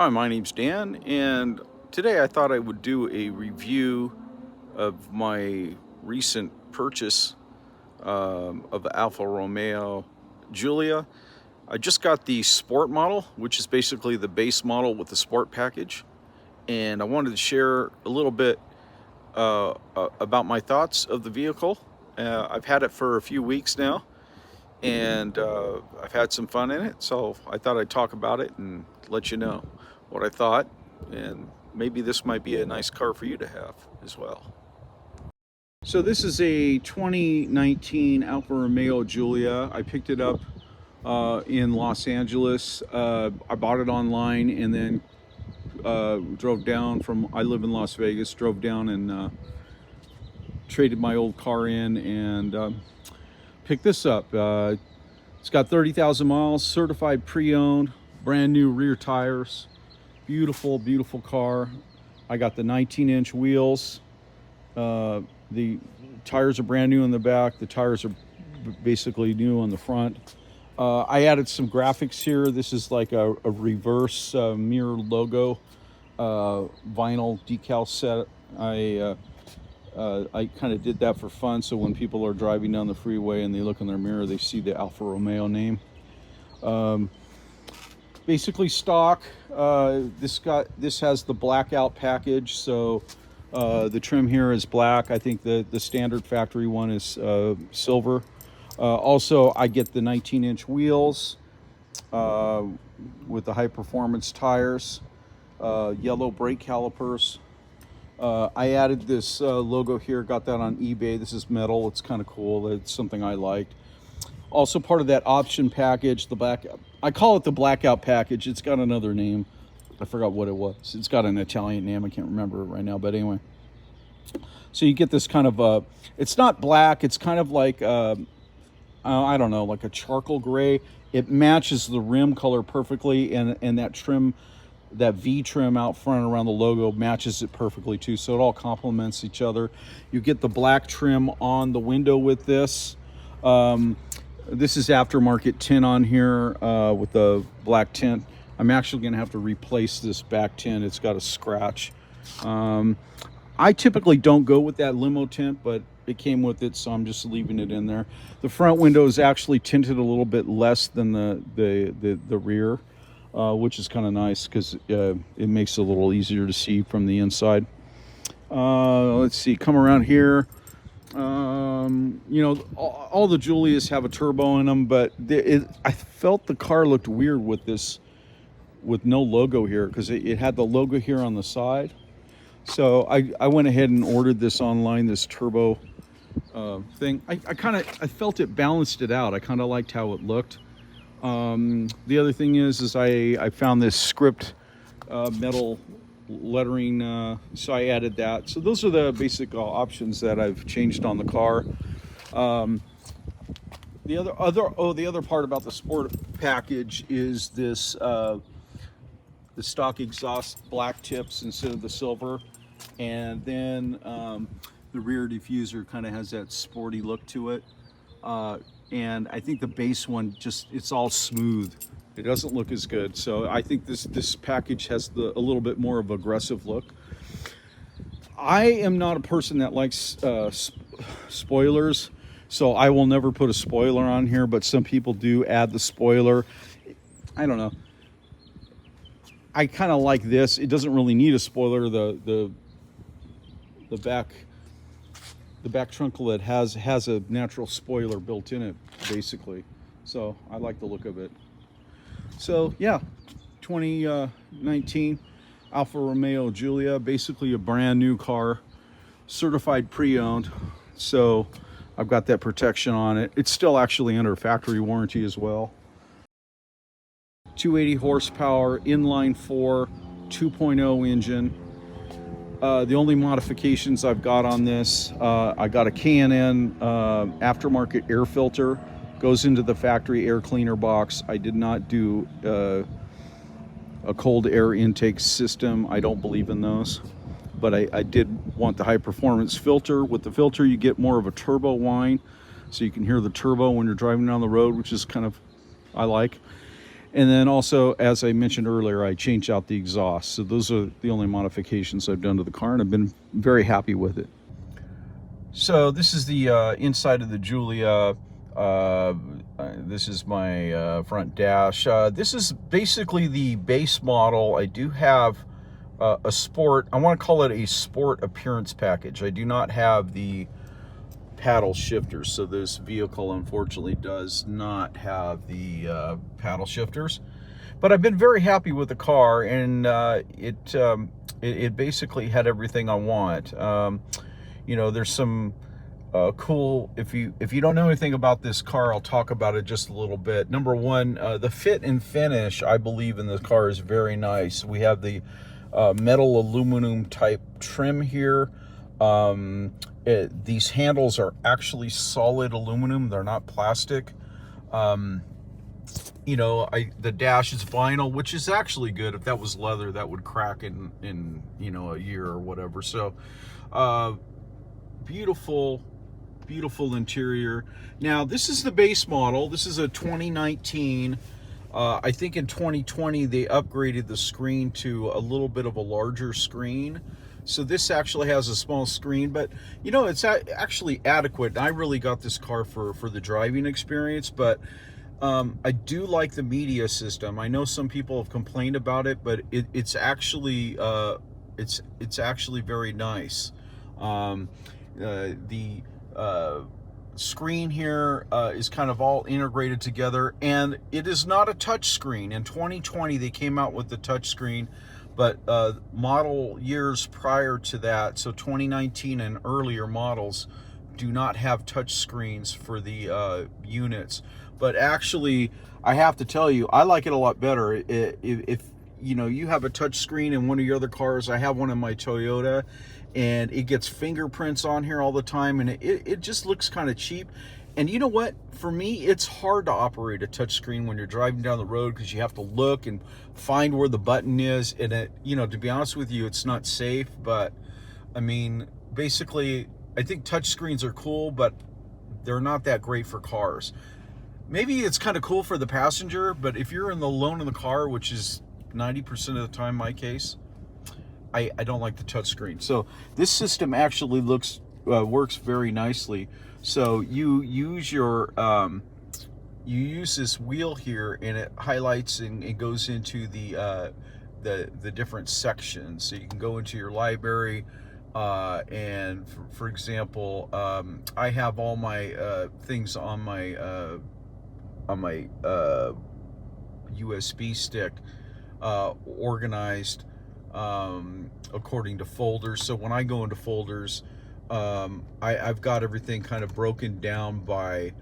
Hi, my name's Dan, and today I thought I would do a review of my recent purchase of the Alfa Romeo Giulia. I just got the sport model, which is basically the base model with the sport package, and I wanted to share a little bit about my thoughts of the vehicle. I've had it for a few weeks now, and I've had some fun in it, so I thought I'd talk about it and let you know what I thought, and maybe this might be a nice car for you to have as well. So this is a 2019 Alfa Romeo Giulia. I picked it up in Los Angeles. I bought it online and then drove down from, I live in Las Vegas, drove down and traded my old car in and picked this up. It's got 30,000 miles, certified pre-owned, brand new rear tires. Beautiful, beautiful car. I got the 19-inch wheels. The tires are brand new in the back. The tires are basically new on the front. I added some graphics here. This is like a reverse mirror logo vinyl decal set. I kind of did that for fun, so when people are driving down the freeway and they look in their mirror, they see the Alfa Romeo name. Basically stock. This has the blackout package, so the trim here is black. I think the standard factory one is silver. Also, I get the 19-inch wheels with the high performance tires, yellow brake calipers. I added this logo here, got that on eBay. This is metal, it's kind of cool. It's something I liked. Also part of that option package, the black, I call it the blackout package. It's got another name. I forgot what it was. It's got an Italian name. I can't remember it right now, but anyway. So you get this kind of, it's not black. It's kind of like, I don't know, like a charcoal gray. It matches the rim color perfectly, and that trim, that V trim out front around the logo matches it perfectly too. So it all complements each other. You get the black trim on the window with this. This is aftermarket tint on here with the black tint. I'm actually going to have to replace this back tint. It's got a scratch. I typically don't go with that limo tint, but it came with it, so I'm just leaving it in there. The front window is actually tinted a little bit less than the rear, which is kind of nice because it makes it a little easier to see from the inside. Let's see, come around here. You know, all the Giulias have a turbo in them, but I felt the car looked weird with this, with no logo here, because it had the logo here on the side. So I went ahead and ordered this online, this turbo thing. I felt it balanced it out. I kind of liked how it looked. The other thing is I found this script metal lettering, so I added that. So those are the basic options that I've changed on the car. The other part about the sport package is this the stock exhaust black tips instead of the silver, and then the rear diffuser kind of has that sporty look to it, and I think the base one it's all smooth. It doesn't look as good, so I think this package has a little bit more of aggressive look. I am not a person that likes spoilers, so I will never put a spoiler on here, but some people do add the spoiler. I don't know. I kind of like this. It doesn't really need a spoiler. The back trunket has a natural spoiler built in it, basically. So I like the look of it. So yeah, 2019 Alfa Romeo Giulia, basically a brand new car, certified pre-owned. So I've got that protection on it. It's still actually under factory warranty as well. 280 horsepower, inline 4, 2.0 engine. The only modifications I've got on this, I got a K&N aftermarket air filter. Goes into the factory air cleaner box. I did not do a cold air intake system. I don't believe in those, but I did want the high performance filter. With the filter you get more of a turbo whine, so you can hear the turbo when you're driving down the road, which is kind of, I like. And then also, as I mentioned earlier, I changed out the exhaust. So those are the only modifications I've done to the car, and I've been very happy with it. So this is the inside of the Giulia. This is my front dash. This is basically the base model. I do have a sport, I want to call it a sport appearance package. I do not have the paddle shifters, so this vehicle unfortunately does not have the paddle shifters. But I've been very happy with the car, and it basically had everything I want. You know, there's some cool, if you don't know anything about this car, I'll talk about it just a little bit. Number one, the fit and finish, I believe, in the car is very nice. We have the metal aluminum type trim here. These handles are actually solid aluminum, they're not plastic. You know, the dash is vinyl, which is actually good. If that was leather, that would crack in you know, a year or whatever. So beautiful interior. Now this is the base model. This is a 2019. I think in 2020 they upgraded the screen to a little bit of a larger screen. So this actually has a small screen, but you know, it's actually adequate. I really got this car for the driving experience, but I do like the media system. I know some people have complained about it, but it's actually actually very nice. The screen here is kind of all integrated together, and it is not a touch screen. In 2020 they came out with the touch screen, but model years prior to that, so 2019 and earlier models, do not have touch screens for the units. But actually, I have to tell you, I like it a lot better. If you know, you have a touch screen in one of your other cars, I have one in my Toyota, and it gets fingerprints on here all the time, and it just looks kind of cheap. And you know what? For me, it's hard to operate a touch screen when you're driving down the road, because you have to look and find where the button is, and it, you know, to be honest with you, it's not safe. But I mean, basically, I think touch screens are cool, but they're not that great for cars. Maybe it's kind of cool for the passenger, but if you're alone in the car, which is 90% of the time my case, I don't like the touch screen. So this system actually works very nicely. So you use your you use this wheel here, and it highlights and it goes into the different sections. So you can go into your library, and for example, I have all my things on my USB stick organized according to folders. So when I go into folders, I've got everything kind of broken down by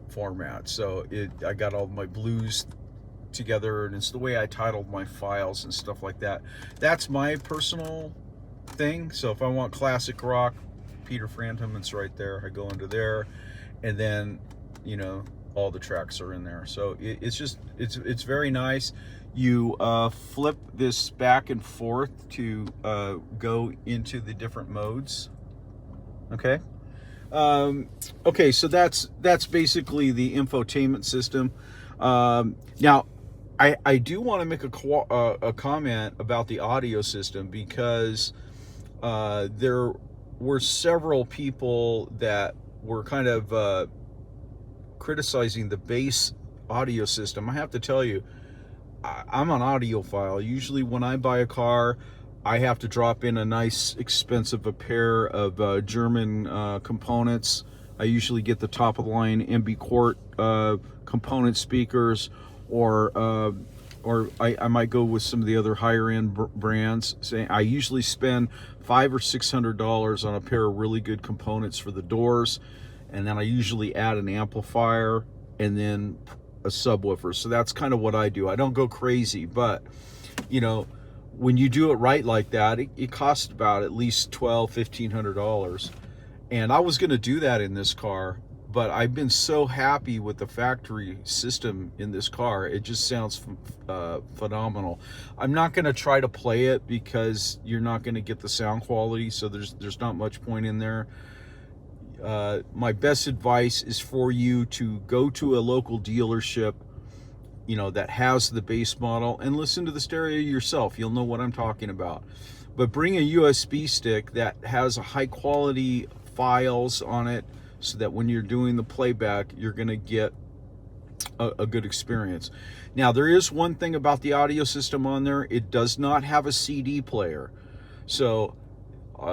format. So I got all my blues together, and it's the way I titled my files and stuff like that. That's my personal thing. So if I want classic rock, Peter Frampton, it's right there. I go into there, and then, you know, all the tracks are in there. So it's very nice. You flip this back and forth to go into the different modes. Okay. Okay, so that's basically the infotainment system. Now, I do want to make a comment about the audio system, because there were several people that were kind of criticizing the base audio system. I have to tell you, I'm an audiophile. Usually when I buy a car, I have to drop in a nice expensive pair of German components. I usually get the top of the line MB Quart component speakers, or I might go with some of the other higher end brands. Say I usually spend $500 or $600 on a pair of really good components for the doors, and then I usually add an amplifier and then a subwoofer. So that's kind of what I do. I don't go crazy, but you know, when you do it right like that, it costs about at least $1,200-$1,500. And I was going to do that in this car, but I've been so happy with the factory system in this car. It just sounds phenomenal. I'm not going to try to play it, because you're not going to get the sound quality, so there's not much point in there. My best advice is for you to go to a local dealership, you know, that has the base model, and listen to the stereo yourself. You'll know what I'm talking about. But bring a USB stick that has a high quality files on it, so that when you're doing the playback, you're going to get a good experience. Now, there is one thing about the audio system on there: it does not have a CD player. So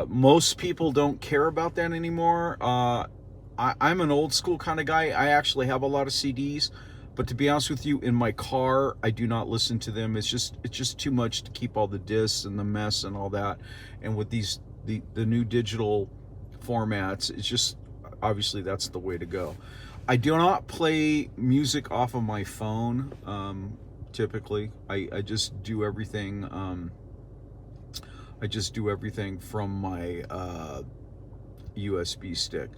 most people don't care about that anymore. I'm an old school kind of guy. I actually have a lot of CDs, but to be honest with you, in my car, I do not listen to them. It's just too much to keep all the discs and the mess and all that. And with the new digital formats, it's just, obviously that's the way to go. I do not play music off of my phone. Typically, I just do everything. I just do everything from my USB stick.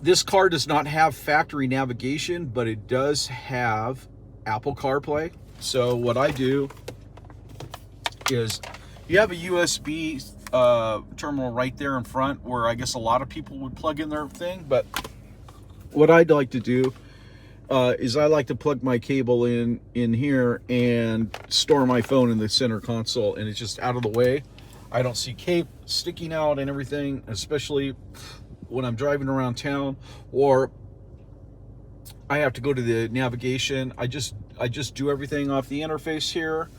This car does not have factory navigation, but it does have Apple CarPlay. So what I do is, you have a USB terminal right there in front, where I guess a lot of people would plug in their thing. But what I'd like to do is I like to plug my cable in here and store my phone in the center console, and it's just out of the way. I don't see cable sticking out and everything, especially when I'm driving around town, or I have to go to the navigation. I just do everything off the interface here,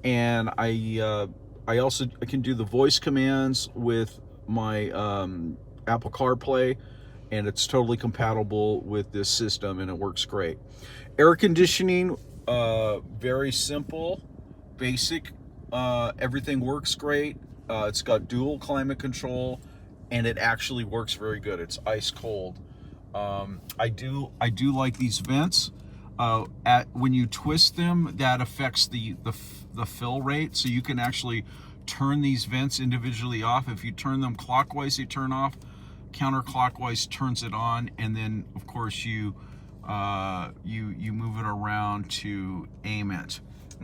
and I can do the voice commands with my Apple CarPlay, and it's totally compatible with this system, and it works great. Air conditioning, very simple, basic. Everything works great. It's got dual climate control, and it actually works very good. It's ice cold. I do like these vents. When you twist them, that affects the fill rate, so you can actually turn these vents individually off. If you turn them clockwise, they turn off. Counterclockwise turns it on, and then of course you move it around to aim it.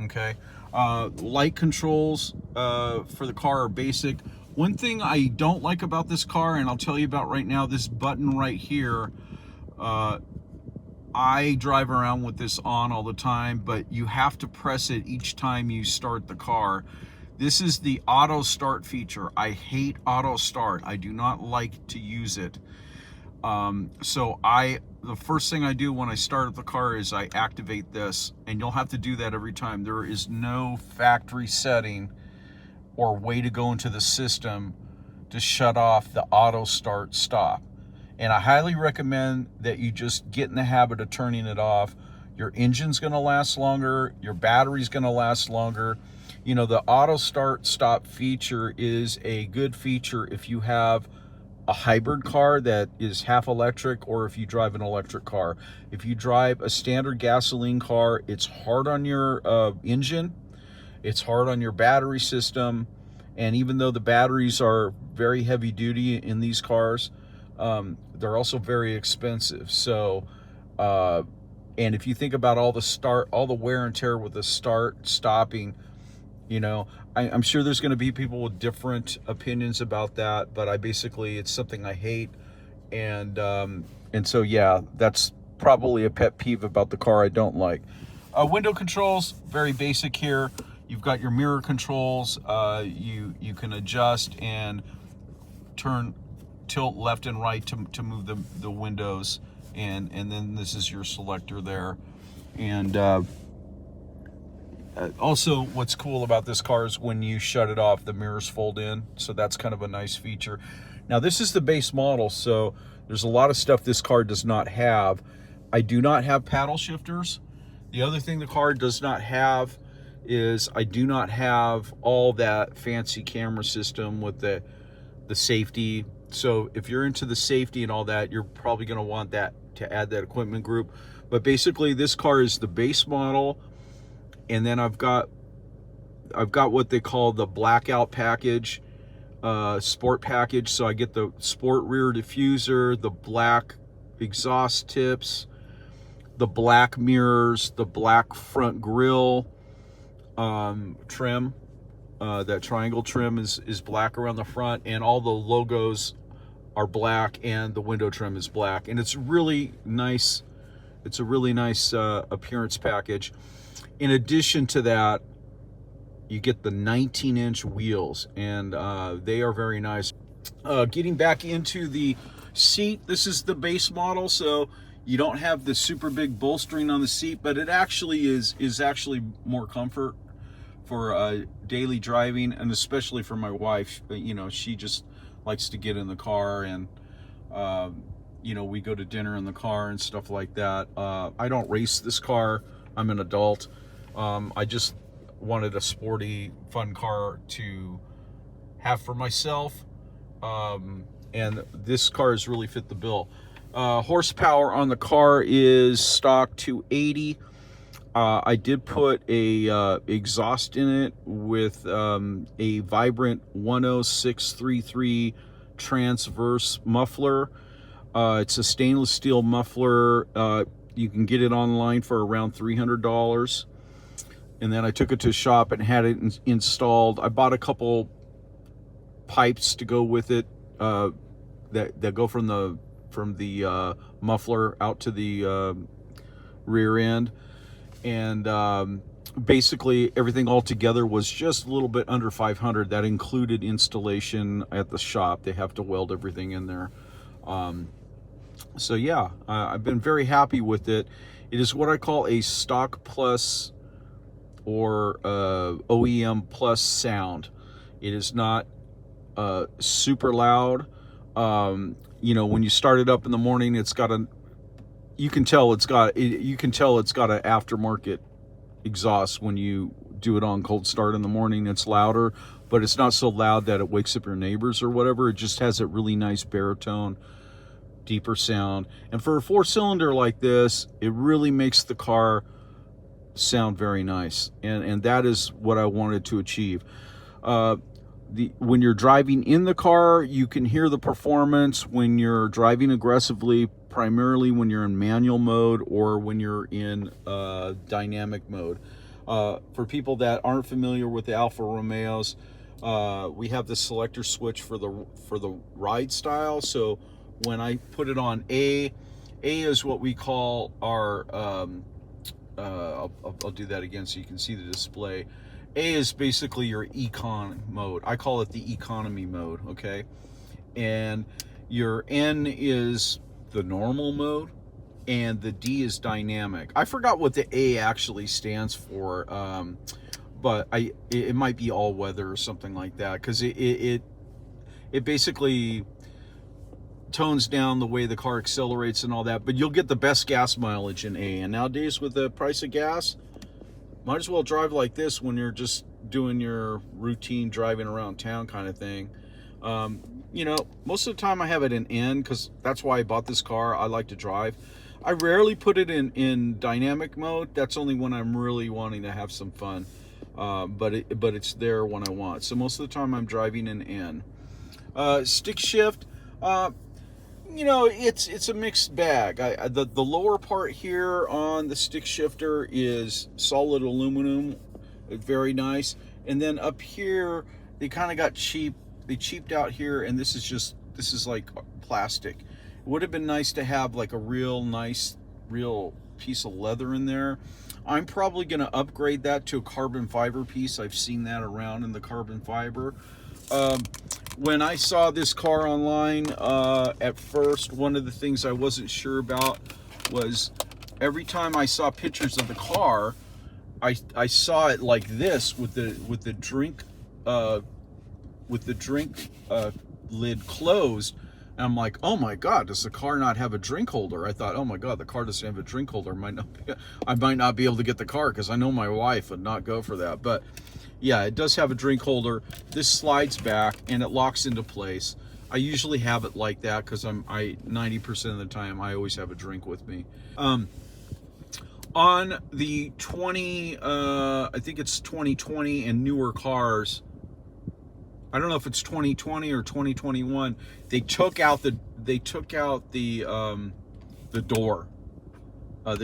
Okay. Light controls for the car are basic. One thing I don't like about this car, and I'll tell you about right now, this button right here, I drive around with this on all the time, but you have to press it each time you start the car. This is the auto start feature. I hate auto start. I do not like to use it. So the first thing I do when I start the car is I activate this, and you'll have to do that every time. There is no factory setting or way to go into the system to shut off the auto start stop. And I highly recommend that you just get in the habit of turning it off. Your engine's gonna last longer, your battery's gonna last longer. You know, the auto start stop feature is a good feature if you have a hybrid car that is half electric, or if you drive an electric car. If you drive a standard gasoline car, it's hard on your engine, it's hard on your battery system, and even though the batteries are very heavy duty in these cars, they're also very expensive. So, and if you think about all the wear and tear with the stopping, you know, I'm sure there's going to be people with different opinions about that, but it's something I hate, and so yeah, that's probably a pet peeve about the car I don't like. Window controls, very basic here. You've got your mirror controls. You can adjust and tilt left and right to move the windows, and then this is your selector there. And also, what's cool about this car is when you shut it off, the mirrors fold in, so that's kind of a nice feature. Now, this is the base model, so there's a lot of stuff this car does not have. I do not have paddle shifters. The other thing the car does not have is I do not have all that fancy camera system with the safety. So if you're into the safety and all that, you're probably going to want that to add that equipment group. But basically, this car is the base model, and then I've got what they call the blackout package, sport package. So I get the sport rear diffuser, the black exhaust tips, the black mirrors, the black front grille trim. That triangle trim is black around the front, and all the logos are black, and the window trim is black, and it's really nice. It's a really nice appearance package. In addition to that, you get the 19-inch wheels, and they are very nice. Getting back into the seat, this is the base model, so you don't have the super big bolstering on the seat, but it actually is actually more comfort for daily driving, and especially for my wife. You know, she just likes to get in the car, and you know, we go to dinner in the car and stuff like that. I don't race this car. I'm an adult. I just wanted a sporty, fun car to have for myself, and this car has really fit the bill. Horsepower on the car is stock 280. I did put a exhaust in it with a Vibrant 10633 transverse muffler. It's a stainless steel muffler. You can get it online for around $300. And then I took it to a shop and had it installed. I bought a couple pipes to go with it that go from the muffler out to the rear end, and basically everything all together was just a little bit under $500. That included installation at the shop. They have to weld everything in there. So yeah, I've been very happy with it. It is what I call a stock plus or OEM plus sound. It is not super loud. You know, when you start it up in the morning, it's got you can tell it's got an aftermarket exhaust. When you do it on cold start in the morning, it's louder, but it's not so loud that it wakes up your neighbors or whatever. It just has a really nice baritone, deeper sound. And for a 4-cylinder like this, it really makes the car sound very nice, and that is what I wanted to achieve. When you're driving in the car, you can hear the performance. When you're driving aggressively, primarily when you're in manual mode or when you're in dynamic mode. For people that aren't familiar with the Alfa Romeos, we have the selector switch for the ride style. So when I put it on A is what we call our I'll do that again so you can see the display. A is basically your econ mode. I call it the economy mode, okay? And your N is the normal mode, and the D is dynamic. I forgot what the A actually stands for, but it might be all weather or something like that, because it basically tones down the way the car accelerates and all that, but you'll get the best gas mileage in A. And nowadays, with the price of gas, might as well drive like this when you're just doing your routine driving around town kind of thing. You know, most of the time I have it in N, because that's why I bought this car. I like to drive. I rarely put it in dynamic mode. That's only when I'm really wanting to have some fun. But it's there when I want. So most of the time I'm driving in N. Stick shift. You know, it's a mixed bag. The lower part here on the stick shifter is solid aluminum, very nice. And then up here, they kind of got cheap. They cheaped out here, and this is like plastic. It would have been nice to have like a real piece of leather in there. I'm probably going to upgrade that to a carbon fiber piece. I've seen that around in the carbon fiber. When I saw this car online, at first, one of the things I wasn't sure about was every time I saw pictures of the car, I saw it like this with the drink lid closed, and I'm like, oh my God, does the car not have a drink holder? I thought, oh my God, the car doesn't have a drink holder. I might not be able to get the car, because I know my wife would not go for that. But yeah, it does have a drink holder. This slides back and it locks into place. I usually have it like that because 90% of the time I always have a drink with me. On the I think it's 2020 and newer cars, I don't know if it's 2020 or 2021, they took out the door. They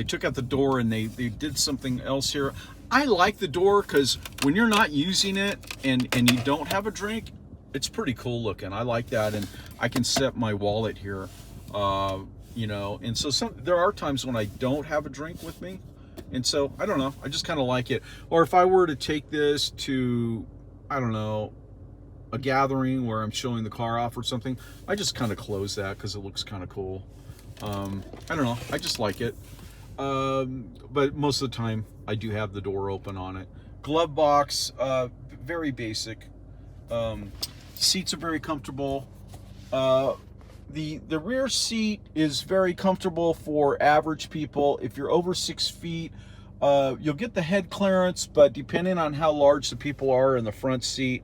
took out the door, and they did something else here. I like the door because when you're not using it and you don't have a drink, it's pretty cool looking. I like that, and I can set my wallet here, you know. And so there are times when I don't have a drink with me, and so I don't know, I just kind of like it. Or if I were to take this to, I don't know, a gathering where I'm showing the car off or something, I just kind of close that because it looks kind of cool. I don't know, I just like it. But most of the time I do have the door open on it. Glove box, very basic. Seats are very comfortable. The rear seat is very comfortable for average people. If you're over 6 feet, you'll get the head clearance, but depending on how large the people are in the front seat,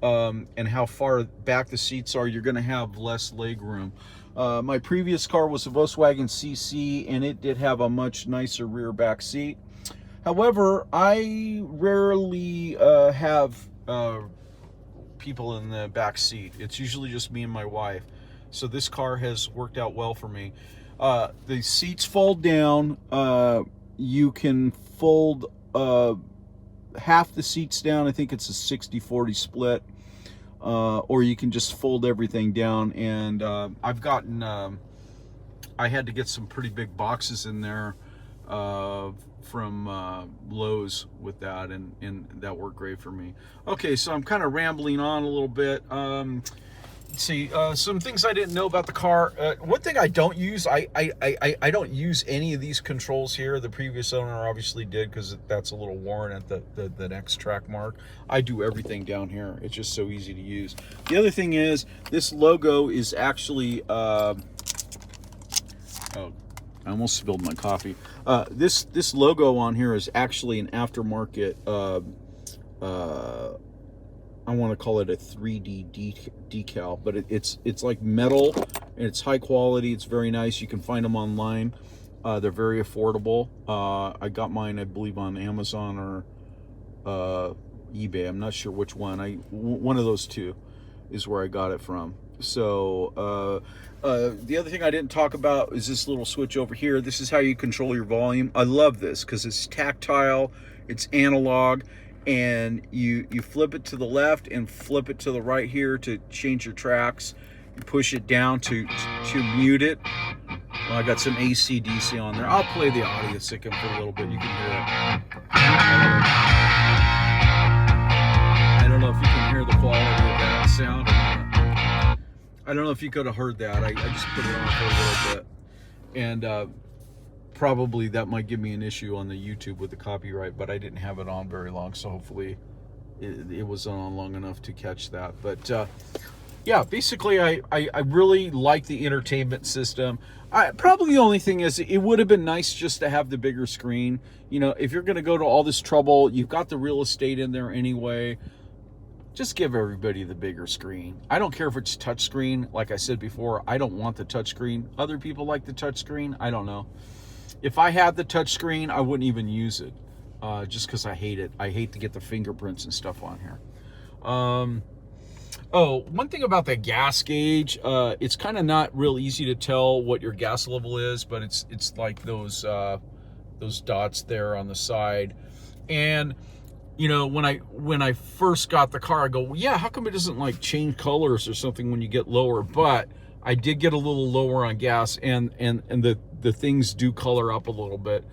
and how far back the seats are, you're going to have less leg room. My previous car was a Volkswagen CC, and it did have a much nicer rear back seat. However, I rarely have people in the back seat. It's usually just me and my wife. So this car has worked out well for me. The seats fold down. You can fold half the seats down. I think it's a 60-40 split. Or you can just fold everything down. And I've gotten, I had to get some pretty big boxes in there from Lowe's with that, and that worked great for me. Okay, so I'm kind of rambling on a little bit. Let's see, some things I didn't know about the car. One thing I don't use, I don't use any of these controls here. The previous owner obviously did, because that's a little worn at the next track mark. I do everything down here. It's just so easy to use. The other thing is, this logo is actually, oh, I almost spilled my coffee. This logo on here is actually an aftermarket, I want to call it a 3D decal, but it's like metal, and it's high quality. It's very nice. You can find them online. They're very affordable. I got mine, I believe, on Amazon or eBay. I'm not sure which one. One of those two is where I got it from. So the other thing I didn't talk about is this little switch over here. This is how you control your volume. I love this because it's tactile, it's analog, and you flip it to the left and flip it to the right here to change your tracks. You push it down to mute it. Well, I got some AC/DC on there. I'll play the audio second for a little bit. You can hear it. I don't know if you can hear the quality of that sound or not. I don't know if you could have heard that. I just put it on for a little bit. And probably that might give me an issue on the YouTube with the copyright, but I didn't have it on very long, so hopefully it was on long enough to catch that. But yeah, basically I really like the entertainment system. Probably the only thing is, it would have been nice just to have the bigger screen. You know, if you're going to go to all this trouble, you've got the real estate in there anyway, just give everybody the bigger screen. I don't care if it's touchscreen. Like I said before, I don't want the touchscreen. Other people like the touchscreen. I don't know. If I had the touchscreen, I wouldn't even use it, just because I hate it. I hate to get the fingerprints and stuff on here. Oh, one thing about the gas gauge, it's kind of not real easy to tell what your gas level is, but it's like those dots there on the side. And you know, when I first got the car, I go, well, yeah, how come it doesn't like change colors or something when you get lower? But I did get a little lower on gas, and the things do color up a little bit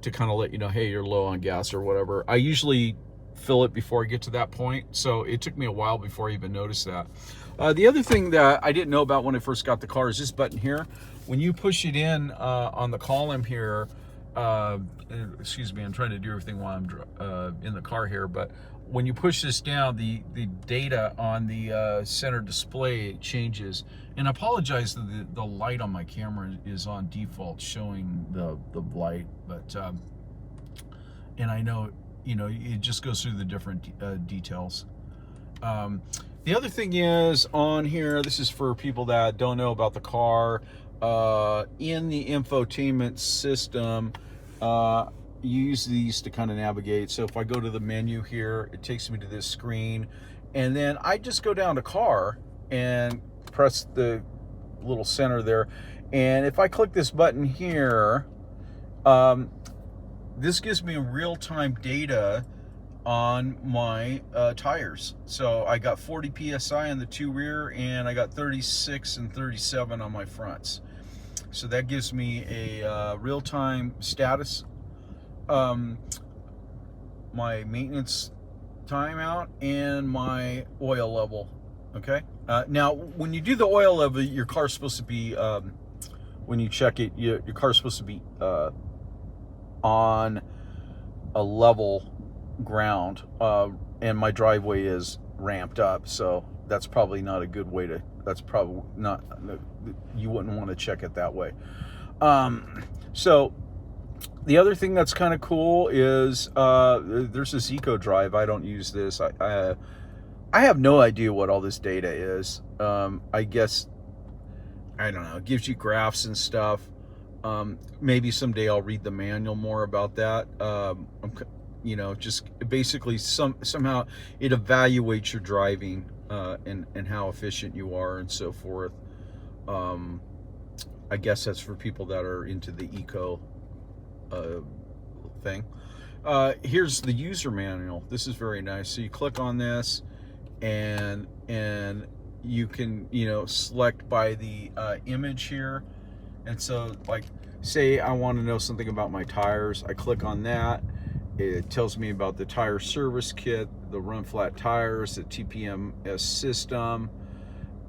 to kind of let you know, hey, you're low on gas or whatever. I usually fill it before I get to that point, so it took me a while before I even noticed that. The other thing that I didn't know about when I first got the car is this button here. When you push it in on the column here, excuse me, I'm trying to do everything while I'm in the car here, but when you push this down, the data on the center display changes. And I apologize that the light on my camera is on default showing the light, but and I know, you know, it just goes through the different details. The other thing is on here, this is for people that don't know about the car. In the infotainment system, you use these to kind of navigate. So if I go to the menu here, it takes me to this screen, and then I just go down to car and press the little center there. And if I click this button here, this gives me real-time data on my tires. So I got 40 psi on the two rear, and I got 36 and 37 on my fronts. So that gives me a real-time status, my maintenance timeout, and my oil level. Okay. Now, when you do the oil level, your car's supposed to be, when you check it, your car's supposed to be on a level ground, and my driveway is ramped up, so that's probably not a good way to, that's probably not, you wouldn't want to check it that way. So the other thing that's kind of cool is there's this eco drive. I don't use this. I have no idea what all this data is. I guess, I don't know, it gives you graphs and stuff. Maybe someday I'll read the manual more about that. You know, just basically somehow it evaluates your driving, and how efficient you are and so forth. I guess that's for people that are into the eco thing. Here's the user manual. This is very nice. So you click on this, and you can, you know, select by the image here. And so, like, say I want to know something about my tires, I click on that. It tells me about the tire service kit, the run flat tires, the TPMS system,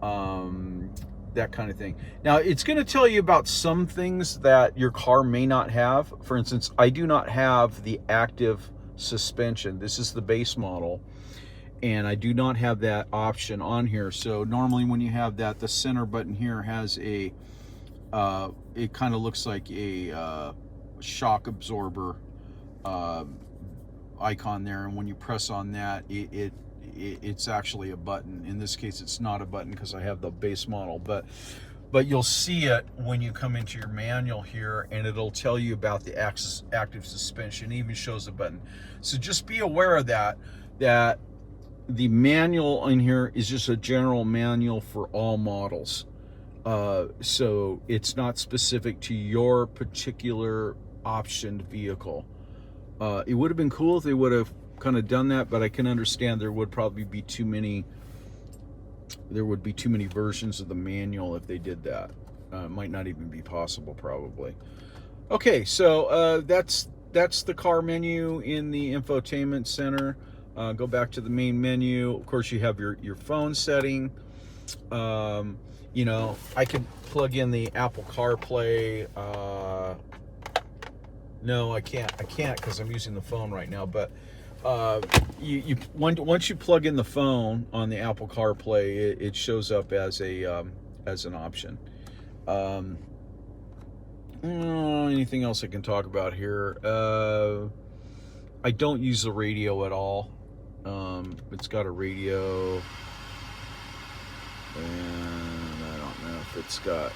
that kind of thing. Now, it's going to tell you about some things that your car may not have. For instance, I do not have the active suspension. This is the base model, and I do not have that option on here. So normally when you have that, the center button here has a, it kind of looks like a shock absorber icon there, and when you press on that, it's actually a button. In this case, it's not a button because I have the base model, but you'll see it when you come into your manual here, and it'll tell you about the active suspension. It even shows a button. So just be aware of that the manual in here is just a general manual for all models. So it's not specific to your particular optioned vehicle. It would have been cool if they would have kind of done that, but I can understand there would probably be too many versions of the manual if they did that. It might not even be possible, probably. Okay, so that's the car menu in the infotainment center. Go back to the main menu. Of course, you have your phone setting. You know, I can plug in the Apple CarPlay. No, I can't because I'm using the phone right now. But once you plug in the phone on the Apple CarPlay, it shows up as an option. Anything else I can talk about here? I don't use the radio at all. It's got a radio, and I don't know if it's got,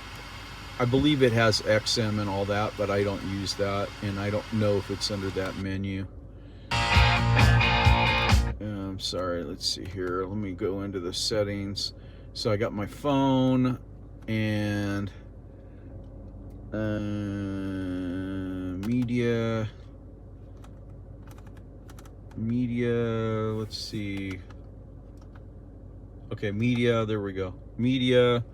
I believe it has XM and all that, but I don't use that, and I don't know if it's under that menu. I'm sorry, let's see here. Let me go into the settings. So I got my phone and media, let's see. Okay, media, there we go. Media.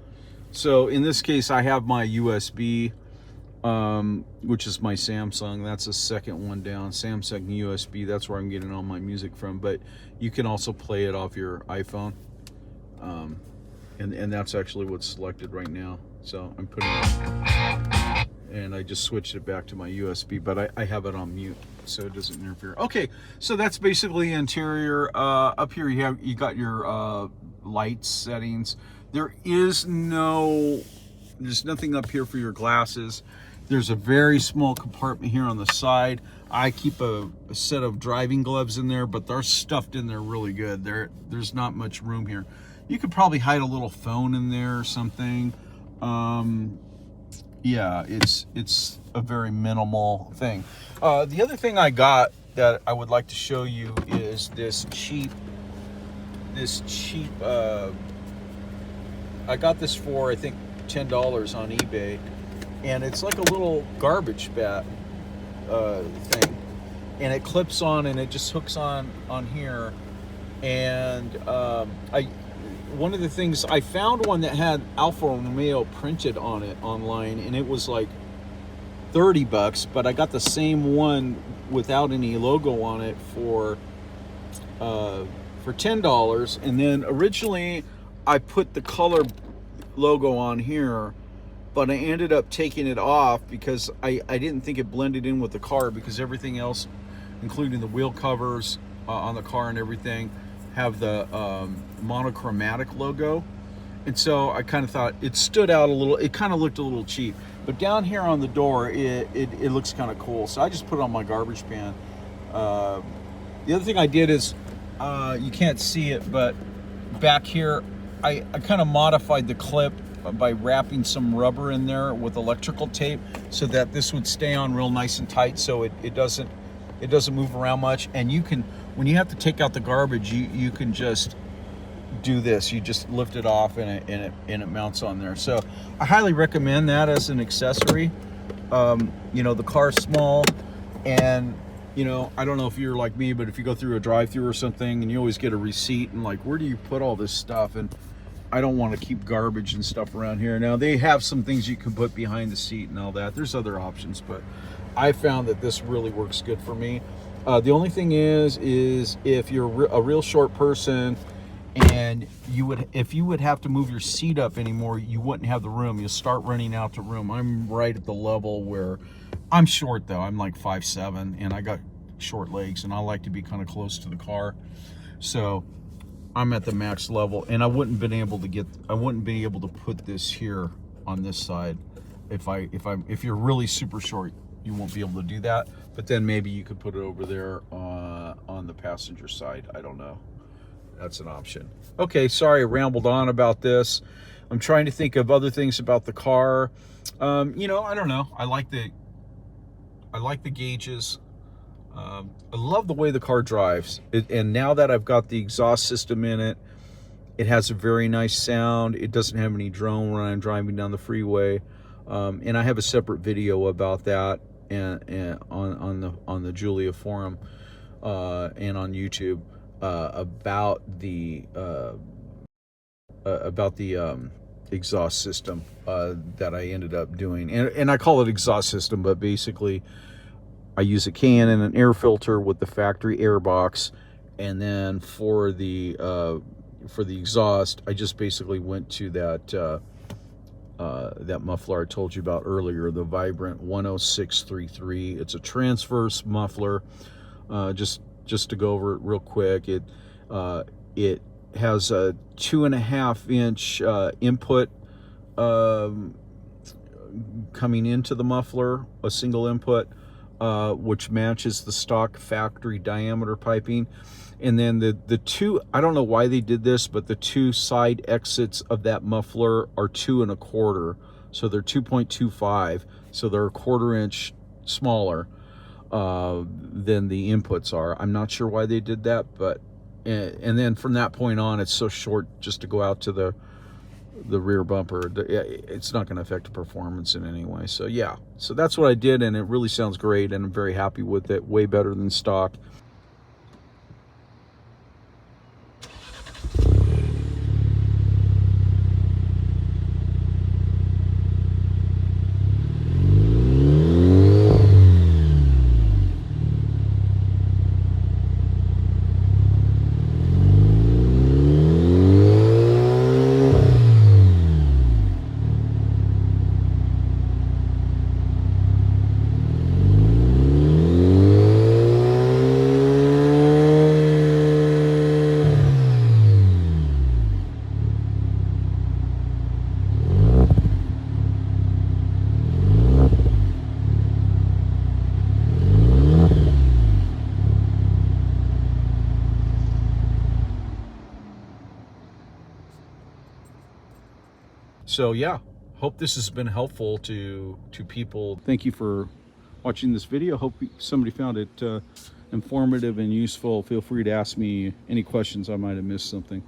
So in this case, I have my USB, which is my Samsung. That's the second one down. Samsung USB, that's where I'm getting all my music from. But you can also play it off your iPhone. And that's actually what's selected right now. So I'm putting it, and I just switched it back to my USB, but I have it on mute so it doesn't interfere. Okay, so that's basically interior. Up here you got your lights settings. There's nothing up here for your glasses. There's a very small compartment here on the side. I keep a set of driving gloves in there, but they're stuffed in there really good. There's not much room here. You could probably hide a little phone in there or something. Yeah, it's a very minimal thing. The other thing I got that I would like to show you is this cheap, I got this for, I think, $10 on eBay, and it's like a little garbage bag thing. and it clips on, and it just hooks on here. And one of the things, I found one that had Alfa Romeo printed on it online, and it was like $30, but I got the same one without any logo on it for $10. And then originally I put the color logo on here, but I ended up taking it off because I didn't think it blended in with the car, because everything else, including the wheel covers on the car and everything, have the monochromatic logo. And so I kind of thought it stood out a little. It kind of looked a little cheap. But down here on the door, it looks kind of cool. So I just put it on my garbage pan. The other thing I did is, you can't see it, but back here, I kind of modified the clip by wrapping some rubber in there with electrical tape so that this would stay on real nice and tight, so it doesn't move around much. And you can, when you have to take out the garbage, you can just do this. You just lift it off, and it mounts on there. So I highly recommend that as an accessory. You know, the car's small, and you know, I don't know if you're like me, but if you go through a drive-through or something and you always get a receipt, and like, where do you put all this stuff? And I don't want to keep garbage and stuff around here. Now, they have some things you can put behind the seat and all that. There's other options, but I found that this really works good for me. The only thing is if you're a real short person, and if you would have to move your seat up anymore, you wouldn't have the room. You'll start running out to room. I'm right at the level where I'm short, though. I'm like 5'7", and I got short legs, and I like to be kind of close to the car. So I'm at the max level, and I wouldn't be able to put this here on this side. If you're really super short, you won't be able to do that. But then maybe you could put it over there on the passenger side. I don't know. That's an option. Okay, sorry I rambled on about this. I'm trying to think of other things about the car. You know, I don't know. I like the gauges. I love the way the car drives. And now that I've got the exhaust system in it, it has a very nice sound. It doesn't have any drone when I'm driving down the freeway. And I have a separate video about that and on the Guilia forum and on YouTube. About the exhaust system that I ended up doing, and I call it exhaust system, but basically I use a can and an air filter with the factory air box, and then for the exhaust, I just basically went to that muffler I told you about earlier, the Vibrant 10633. It's a transverse muffler. Just to go over it real quick, it has a 2.5-inch input coming into the muffler, a single input, which matches the stock factory diameter piping. And then the two, I don't know why they did this, but the two side exits of that muffler are 2 1/4, so they're 2.25, so they're a 1/4 inch smaller than the inputs are. I'm not sure why they did that, but and then from that point on, it's so short just to go out to the rear bumper. It's not going to affect the performance in any way. So yeah, so that's what I did, and it really sounds great, and I'm very happy with it. Way better than stock. So yeah, hope this has been helpful to people. Thank you for watching this video. Hope somebody found it informative and useful. Feel free to ask me any questions. I might have missed something.